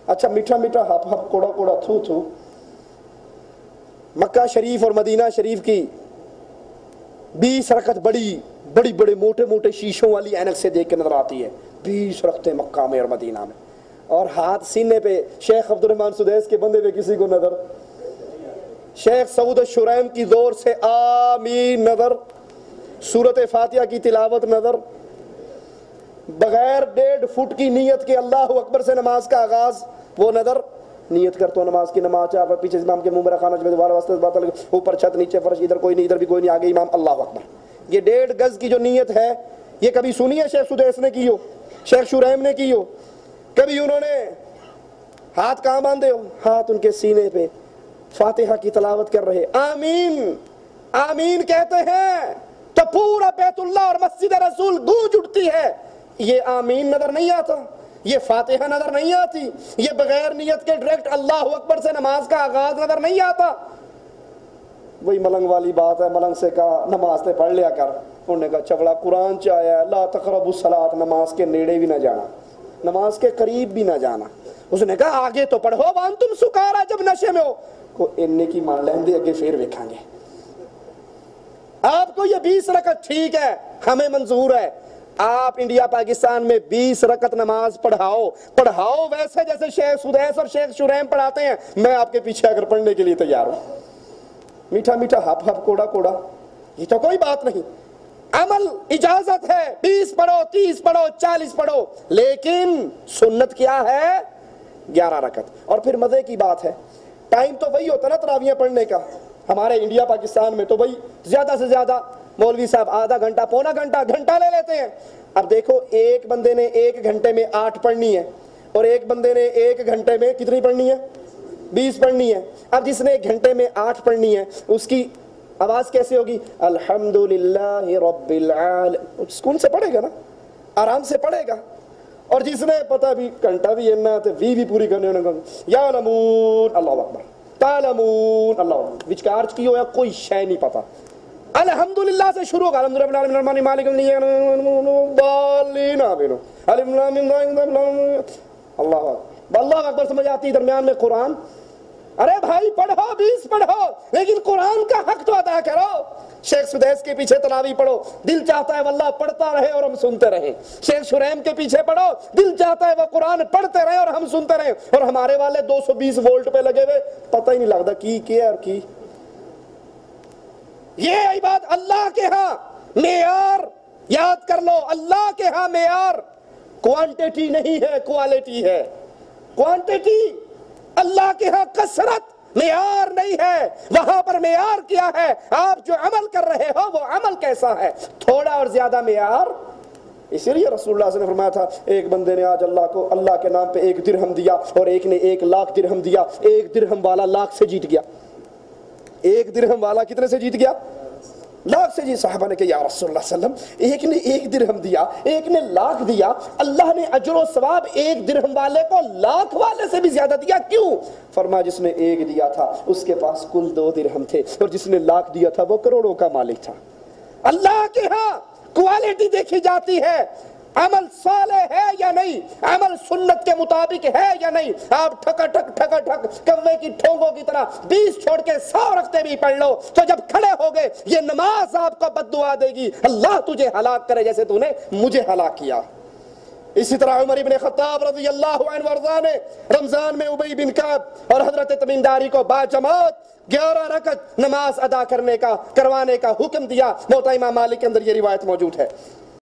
اچھا میٹھا میٹھا ہپ ہپ کوڑا کوڑا تھو تھو، مکہ شریف اور مدینہ شریف کی 20 رکعت بڑی بڑی بڑے موٹے موٹے شیشوں والی اینک سے دیکھ کے نظر آتی ہے، 20 رکعتیں مکہ میں اور مدینہ میں، اور ہاتھ سینے پہ شیخ عبد الرحمن سدیس کے بندے پہ کسی کو نظر، شیخ سعود الشریم کی زور سے آمین نظر، سورۃ فاتحہ کی تلاوت نظر، بغیر 1.5 فٹ کی نیت کے اللہ اکبر سے نماز کا آغاز وہ نظر، نیت کرتا ہوں نماز کی، نماز چاہ پر پیچھے امام کے منہ میں خانہ جب دوبارہ واسطے بات اوپر چھت نیچے فرش، ادھر کوئی نہیں ادھر بھی کوئی نہیں، آگے امام، اللہ اکبر۔ یہ 1.5 گز کی جو نیت ہے یہ کبھی سنی ہے شیخ سدیس نے کی ہو، شیخ شریم نے کی ہو؟ کبھی انہوں نے ہاتھ کہاں باندھے ہو؟ ہاتھ ان کے سینے پہ، فاتحہ کی تلاوت کر رہے، آمین آمین کہتے ہیں تو پورا بیت اللہ اور مسجد رسول گونج اٹھتی ہے۔ یہ آمین نظر نہیں آتا، یہ فاتحہ نظر نہیں آتی، یہ بغیر نیت کے ڈائریکٹ اللہ اکبر سے نماز کا آغاز نظر نہیں آتا۔ وہی ملنگ والی بات ہے، ملنگ سے کہا نماز تے پڑھ لیا کر، انہوں نے کہا چگڑا قرآن چ آیا ہے لا تقربوا الصلاۃ، نماز کے نیڑے بھی نہ جانا، نماز کے قریب بھی نہ جانا۔ اس نے کہا آگے تو پڑھو وانتم سکارا، جب نشے میں ہو کو اننے کی مان لیندے اگے پھر ویکھاں گے۔ آپ کو یہ 20 رکعت ٹھیک ہے، ہمیں منظور ہے، آپ انڈیا پاکستان میں 20 رکعت نماز پڑھاؤ ویسے جیسے شیخ سدیس اور شیخ شریم پڑھاتے ہیں، میں آپ کے پیچھے اگر پڑھنے کے لیے تیار ہوں۔ میٹھا میٹھا ہپ ہپ کوڑا کوڑا یہ تو کوئی بات نہیں، عمل اجازت ہے، 20 پڑھو 30 پڑھو 40 پڑھو، لیکن سنت کیا ہے؟ 11 رکعت۔ اور پھر مزے کی بات ہے، ٹائم تو وہی ہوتا نا تراویح پڑھنے کا، ہمارے انڈیا پاکستان میں تو وہی زیادہ سے زیادہ مولوی صاحب آدھا گھنٹہ پونا گھنٹہ لے لیتے ہیں۔ اب دیکھو ایک بندے نے 1 گھنٹے میں 8 پڑھنی ہے اور ایک بندے نے 1 گھنٹے میں کتنی پڑھنی ہے؟ 20 پڑھنی ہے۔ اب جس نے 1 گھنٹے میں 8 پڑھنی ہے اس کی آواز کیسے ہوگی؟ الحمدللہ رب العالمین، سکون سے پڑھے گا نا، آرام سے پڑھے گا۔ اور جس نے پتہ بھی گھنٹہ بھی اننا تے بھی پوری کرنے ہونے یا نمون اللہ اکبر تعلمون اللہ اکبر وچکار کی ہو یا کوئی شے نہیں پتا، الحمدللہ سے شروع ہوگا، الحمدللہ رب العالمین مالک الضالین اللہ اکبر سمجھ آتی، درمیان میں قرآن۔ ارے بھائی پڑھو 20 پڑھو لیکن قرآن کا حق تو ادا کرو۔ شیخ سدیس کے پیچھے تراویح پڑھو، دل چاہتا ہے واللہ پڑھتا رہے اور ہم سنتے رہیں۔ شیخ شریم کے پیچھے پڑھو، دل چاہتا ہے وہ قرآن پڑھتے رہے اور ہم سنتے رہیں۔ اور ہمارے والے 220 وولٹ پہ لگے ہوئے، پتہ ہی نہیں لگتا کی کیا اور کی۔ یہ عبادت اللہ کے ہاں معیار یاد کر لو، اللہ کے ہاں معیار کوانٹیٹی نہیں ہے، کوالٹی ہے۔ کوانٹیٹی اللہ کے ہاں کثرت معیار نہیں ہے، وہاں پر معیار کیا ہے؟ آپ جو عمل کر رہے ہو وہ عمل کیسا ہے، تھوڑا اور زیادہ معیار۔ اسی لیے رسول اللہ صلی اللہ علیہ وسلم نے فرمایا تھا ایک بندے نے آج اللہ کو اللہ کے نام پہ 1 درہم دیا اور ایک نے 1 لاکھ درہم دیا، 1 درہم والا لاکھ سے جیت گیا۔ 1 درہم والا کتنے سے جیت گیا؟ لاکھ سے جی۔ صحابہ نے کہا یا رسول اللہ صلی اللہ علیہ وسلم ایک نے 1 درہم دیا ایک نے لاکھ دیا، اللہ نے اجر و ثواب 1 درہم والے کو لاکھ والے سے بھی زیادہ دیا، کیوں؟ فرمایا جس نے 1 دیا تھا اس کے پاس کل 2 درہم تھے اور جس نے لاکھ دیا تھا وہ کروڑوں کا مالک تھا۔ اللہ کے ہاں کوالٹی دیکھی جاتی ہے، عمل صالح ہے یا نہیں، عمل سنت کے مطابق ہے یا نہیں۔ آپ ٹھکا ٹھک کوے کی ٹھونگوں کی طرح 20 چھوڑ کے 100 رکھتے بھی پڑھ لو تو جب کھڑے ہو گئے یہ نماز آپ کو بد دعا دے گی، اللہ تجھے ہلاک کرے جیسے تو نے مجھے ہلاک کیا۔ اسی طرح عمر ابن خطاب رضی اللہ عنہ وارضاہ نے رمضان میں ابی بن کعب اور حضرت تمیم داری کو باجماعت 11 رکعت نماز ادا کروانے کا حکم دیا۔ موطا امام مالک کے اندر یہ روایت موجود ہے۔